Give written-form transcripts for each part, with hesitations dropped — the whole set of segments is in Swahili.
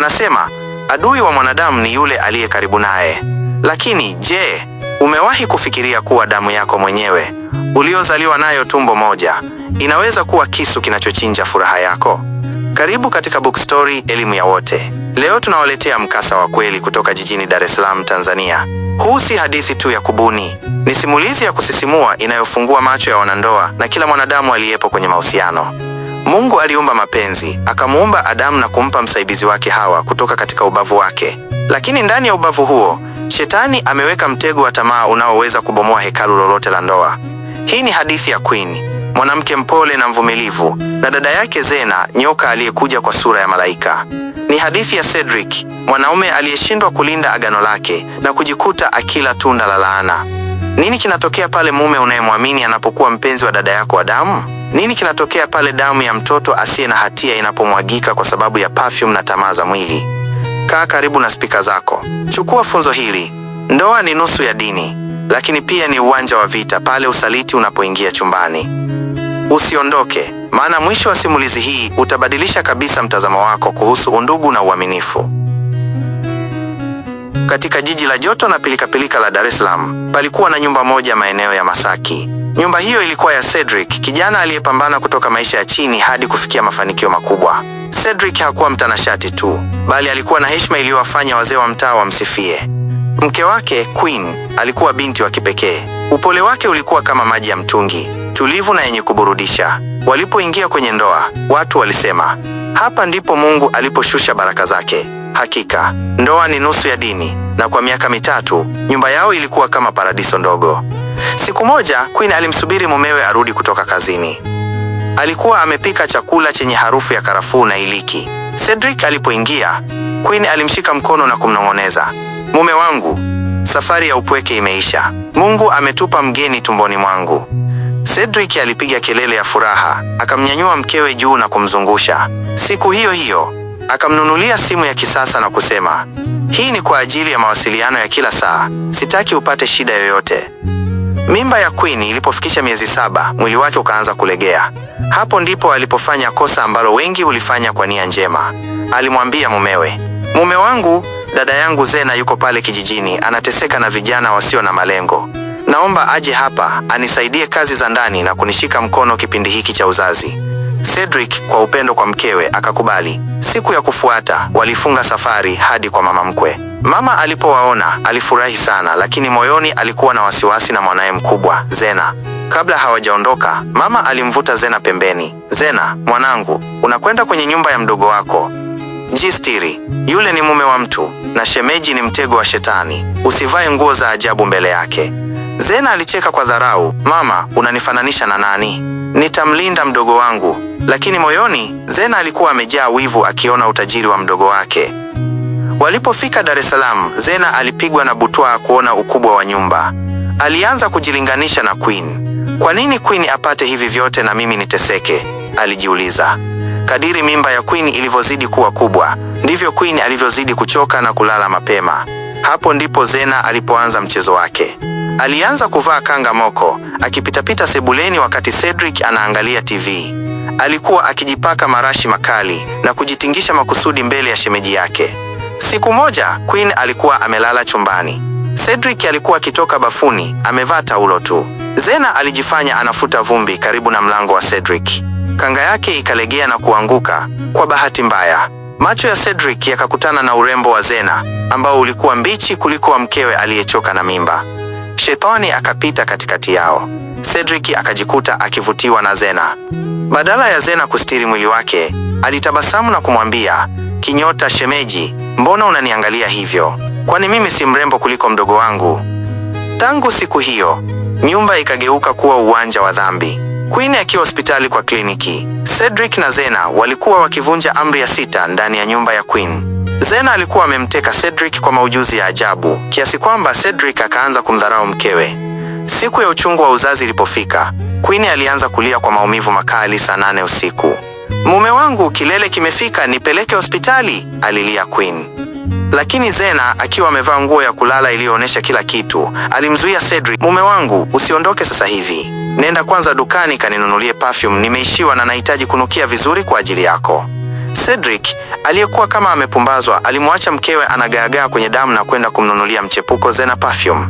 Wanasema adui wa mwanadamu ni yule aliye karibu naye. Lakini je, umewahi kufikiria kuwa damu yako mwenyewe uliozaliwa nayo tumbo moja inaweza kuwa kisu kinachochinja furaha yako? Karibu katika Book Story, elimu ya wote. Leo tunawaletea mkasa wa kweli kutoka jijini Dar es Salaam, Tanzania. Huu si hadithi tu ya kubuni, ni simulizi ya kusisimua inayofungua macho ya wanandoa na kila mwanadamu aliyepo kwenye mahusiano. Mungu aliumba mapenzi, akamuumba Adamu na kumpa msaidizi wake Hawa kutoka katika ubavu wake. Lakini ndani ya ubavu huo, Shetani ameweka mtego wa tamaa unaoweza kubomoa hekalu lolote la ndoa. Hii ni hadithi ya Queen, mwanamke mpole na mvumilivu, na dada yake Zena, nyoka aliyekuja kwa sura ya malaika. Ni hadithi ya Cedric, mwanaume aliyeshindwa kulinda agano lake na kujikuta akila tunda la laana. Nini kinatokea pale mume unayemwamini anapokuwa mpenzi wa dada yako Adamu? Nini kinatokea pale damu ya mtoto asiye na hatia inapomwagika kwa sababu ya perfume na tamaa za mwili? Kaa karibu na spika zako. Chukua funzo hili. Ndoa ni nusu ya dini, lakini pia ni uwanja wa vita pale usaliti unapoingia chumbani. Usiondoke, maana mwisho wa simulizi hii utabadilisha kabisa mtazamo wako kuhusu undugu na uaminifu. Katika jiji la joto na pilikapilika la Dar es Salaam, palikuwa na nyumba moja maeneo ya Masaki. Nyumba hiyo ilikuwa ya Cedric, kijana aliyepambana kutoka maisha ya chini hadi kufikia mafanikio makubwa. Cedric hakuwa mtanashati tu, bali alikuwa na heshima iliyowafanya wazee wa mtaa wamsifie. Mke wake, Queen, alikuwa binti wa kipekee. Upole wake ulikuwa kama maji ya mtungi, tulivu na yenye kuburudisha. Walipoingia kwenye ndoa, watu walisema, hapa ndipo Mungu aliposhusha baraka zake. Hakika, ndoa ni nusu ya dini, na kwa miaka mitatu, nyumba yao ilikuwa kama paradiso ndogo. Siku moja, Queen alimsubiri mumewe arudi kutoka kazini. Alikuwa amepika chakula chenye harufu ya karafuu na iliki. Cedric alipoingia, Queen alimshika mkono na kumnong'oneza, mume wangu, safari ya upweke imeisha. Mungu ametupa mgeni tumboni mwangu. Cedric alipiga kelele ya furaha, akamnyanyua mkewe juu na kumzungusha. Siku hiyo hiyo, akamnunulia simu ya kisasa na kusema, hii ni kwa ajili ya mawasiliano ya kila saa, sitaki upate shida yoyote. Mimba ya Queen ilipofikisha miezi 7, mwili wake ukaanza kulegea. Hapo ndipo alipofanya kosa ambalo wengi ulifanya kwa nia njema. Alimwambia mumewe, mume wangu, dada yangu Zena yuko pale kijijini, anateseka na vijana wasio na malengo. Naomba aje hapa, anisaidie kazi za ndani na kunishika mkono kipindi hiki cha uzazi. Cedric kwa upendo kwa mkewe akakubali. Siku ya kufuata walifunga safari hadi kwa mama mkwe. Mama alipowaona alifurahi sana, lakini moyoni alikuwa na wasiwasi na mwanae mkubwa, Zena. Kabla hawajaondoka, mama alimvuta Zena pembeni. Zena, mwanangu, unakwenda kwenye nyumba ya mdogo wako. Jistiri, yule ni mume wa mtu, na shemeji ni mtego wa Shetani. Usivae nguo za ajabu mbele yake. Zena alicheka kwa dharau. Mama, unanifananisha na nani? Nitamlinda mdogo wangu. Lakini moyoni, Zena alikuwa amejaa wivu akiona utajiri wa mdogo wake. Walipofika Dar es Salaam, Zena alipigwa na butwaa kuona ukubwa wa nyumba. Alianza kujilinganisha na Queen. Kwa nini Queen apate hivi vyote na mimi niteseke? Alijiuliza. Kadiri mimba ya Queen ilivyozidi kuwa kubwa, ndivyo Queen alivyozidi kuchoka na kulala mapema. Hapo ndipo Zena alipoanza mchezo wake. Alianza kuvaa kanga moko, akipitapita sebuleni wakati Cedric anaangalia TV. Alikuwa akijipaka marashi makali na kujitingisha makusudi mbele ya shemeji yake. Siku moja, Queen alikuwa amelala chumbani. Cedric alikuwa akitoka bafuni, amevaa taulo tu. Zena alijifanya anafuta vumbi karibu na mlango wa Cedric. Kanga yake ikalegea na kuanguka. Kwa bahati mbaya, macho ya Cedric yakakutana na urembo wa Zena, ambao ulikuwa mbichi kuliko wa mkewe aliyechoka na mimba. Shetani akapita katikati yao. Cedric akajikuta akivutiwa na Zena. Badala ya Zena kustiri mwili wake, alitabasamu na kumwambia, kinyota shemeji, mbona unaniangalia hivyo? Kwani mimi si mrembo kuliko mdogo wangu? Tangu siku hiyo, nyumba ikageuka kuwa uwanja wa dhambi. Queen akiwa hospitali kwa kliniki, Cedric na Zena walikuwa wakivunja amri ya 6 ndani ya nyumba ya Queen. Zena alikuwa amemteka Cedric kwa maujuzi ya ajabu, kiasi kwamba Cedric akaanza kumdharau mkewe. Siku ya uchungu wa uzazi ilipofika, Queen alianza kulia kwa maumivu makali saa 8 usiku. Mume wangu, kilele kimefika, nipeleke hospitali, alilia Queen. Lakini Zena, akiwa amevaa nguo ya kulala iliyoonyesha kila kitu, alimzuia Cedric. Mume wangu, usiondoke sasa hivi. Nenda kwanza dukani kaninunulie perfume, nimeishiwa na nahitaji kunukia vizuri kwa ajili yako. Cedric, aliyekuwa kama amepumbazwa, alimwacha mkewe anagaagaa kwenye damu na kwenda kumnunulia mchepuko Zena perfume.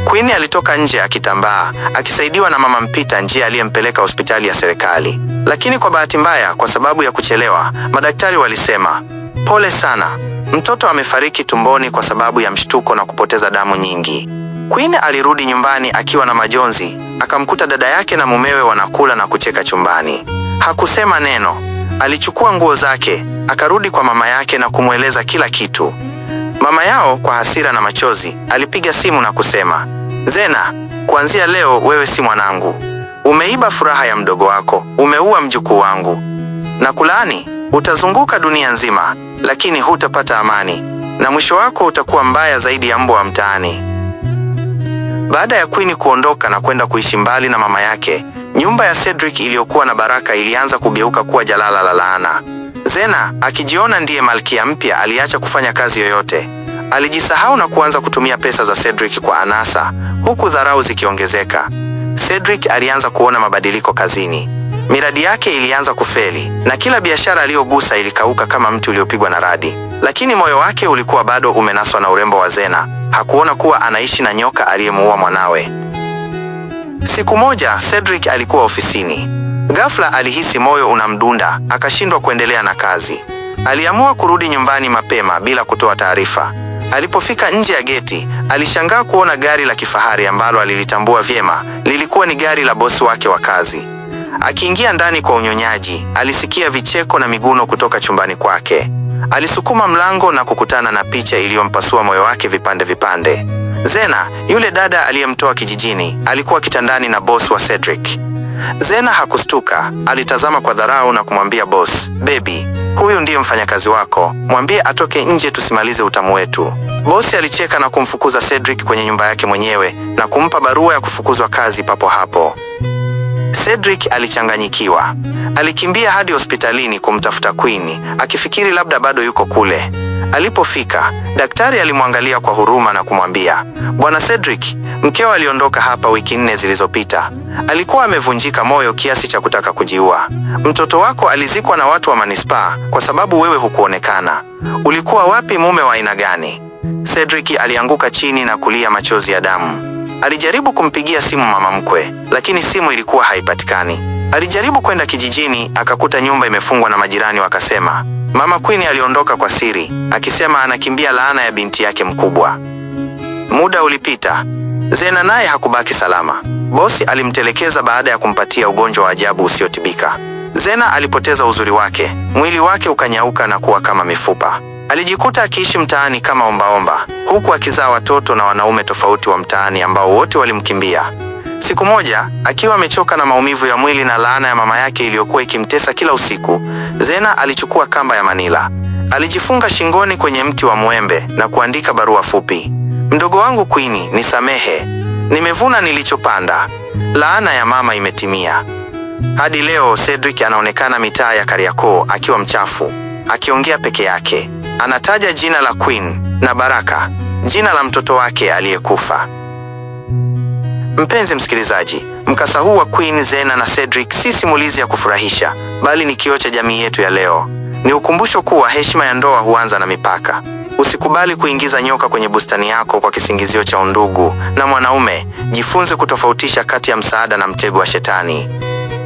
Queen alitoka nje akitambaa, akisaidiwa na mama mpita njia aliyempeleka hospitali ya serikali. Lakini kwa bahati mbaya, kwa sababu ya kuchelewa, madaktari walisema, "Pole sana. Mtoto amefariki tumboni kwa sababu ya mshtuko na kupoteza damu nyingi." Queen alirudi nyumbani akiwa na majonzi, akamkuta dada yake na mumewe wanakula na kucheka chumbani. Hakusema neno. Alichukua nguo zake, akarudi kwa mama yake na kumweleza kila kitu. Mama yao kwa hasira na machozi, alipiga simu na kusema, "Zena, kuanzia leo wewe si mwanangu. Umeiba furaha ya mdogo wako, umeua mjukuu wangu. Na kulaani, utazunguka dunia nzima, lakini hutapata amani. Na mwisho wako utakuwa mbaya zaidi ya mbwa wa mtaani." Baada ya Queen kuondoka na kwenda kuishi mbali na mama yake, nyumba ya Cedric iliyokuwa na baraka ilianza kugeuka kuwa jalala la laana. Zena, akijiona ndiye malkia mpya, aliacha kufanya kazi yoyote. Alijisahau na kuanza kutumia pesa za Cedric kwa anasa, huku dharau zikiongezeka. Cedric alianza kuona mabadiliko kazini. Miradi yake ilianza kufeli, na kila biashara aliyogusa ilikauka kama mti uliopigwa na radi. Lakini moyo wake ulikuwa bado umenaswa na urembo wa Zena. Hakuona kuwa anaishi na nyoka aliyemuua mwanawe. Siku moja, Cedric alikuwa ofisini. Ghafla alihisi moyo unamdunda, akashindwa kuendelea na kazi. Aliamua kurudi nyumbani mapema bila kutoa taarifa. Alipofika nje ya geti, alishangaa kuona gari la kifahari ambalo alilitambua vyema. Lilikuwa ni gari la bosi wake wa kazi. Akiingia ndani kwa unyonyaji, alisikia vicheko na miguno kutoka chumbani kwake. Alisukuma mlango na kukutana na picha iliyompasua moyo wake vipande vipande. Zena, yule dada aliyemtoa kijijini, alikuwa kitandani na boss wa Cedric. Zena hakustuka, alitazama kwa dharau na kumwambia boss, "Baby, huyu ndiye mfanyakazi wako, mwambie atoke nje tusimalize utamu wetu." Boss alicheka na kumfukuza Cedric kwenye nyumba yake mwenyewe na kumpa barua ya kufukuzwa kazi papo hapo. Cedric alichanganyikiwa. Alikimbia hadi hospitalini kumtafuta Queen, akifikiri labda bado yuko kule. Alipofika, daktari alimwangalia kwa huruma na kumwambia, "Bwana Cedric, mkeo aliondoka hapa wiki 4 zilizopita. Alikuwa amevunjika moyo kiasi cha kutaka kujiua. Mtoto wako alizikwa na watu wa manispaa kwa sababu wewe hukuonekana. Ulikuwa wapi? Mume wa aina gani?" Cedric alianguka chini na kulia machozi ya damu. Alijaribu kumpigia simu mama mkwe, lakini simu ilikuwa haipatikani. Alijaribu kwenda kijijini, akakuta nyumba imefungwa na majirani wakasema, Mama Queen aliondoka kwa siri, akisema anakimbia laana ya binti yake mkubwa. Muda ulipita. Zena naye hakubaki salama. Bosi alimtelekeza baada ya kumpatia ugonjwa wa ajabu usiotibika. Zena alipoteza uzuri wake, mwili wake ukanyauka na kuwa kama mifupa. Alijikuta akiishi mtaani kama ombaomba, huku akizaa watoto na wanaume tofauti wa mtaani ambao wote walimkimbia. Siku moja, akiwa amechoka na maumivu ya mwili na laana ya mama yake iliyokuwa ikimtesa kila usiku, Zena alichukua kamba ya manila. Alijifunga shingoni kwenye mti wa mwembe na kuandika barua fupi. "Mdogo wangu Queen, nisamehe. Nimevuna nilichopanda. Laana ya mama imetimia." Hadi leo Cedric anaonekana mitaa ya Kariakoo akiwa mchafu, akiongea peke yake. Anataja jina la Queen na Baraka, jina la mtoto wake aliyekufa. Mpenzi msikilizaji, mkasa huu wa Queen, Zena na Cedric si simulizi ya kufurahisha, bali ni kioo cha jamii yetu ya leo. Ni ukumbusho kuwa heshima ya ndoa huanza na mipaka. Usikubali kuingiza nyoka kwenye bustani yako kwa kisingizio cha undugu. Na mwanaume, jifunze kutofautisha kati ya msaada na mtego wa shetani.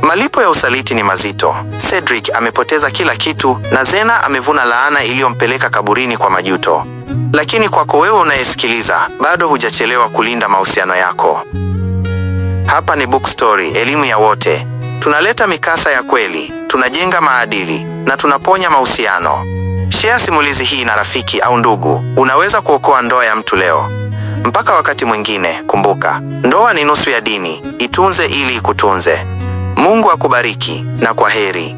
Malipo ya usaliti ni mazito. Cedric amepoteza kila kitu na Zena amevuna laana iliyompeleka kaburini kwa majuto. Lakini kwako wewe unayesikiliza, bado hujachelewa kulinda mahusiano yako. Hapa ni Book Story, elimu ya wote. Tunaleta mikasa ya kweli, tunajenga maadili na tunaponya mahusiano. Share simulizi hii na rafiki au ndugu. Unaweza kuokoa ndoa ya mtu leo. Mpaka wakati mwingine, kumbuka, ndoa ni nusu ya dini. Itunze ili ikutunze. Mungu akubariki na kwaheri.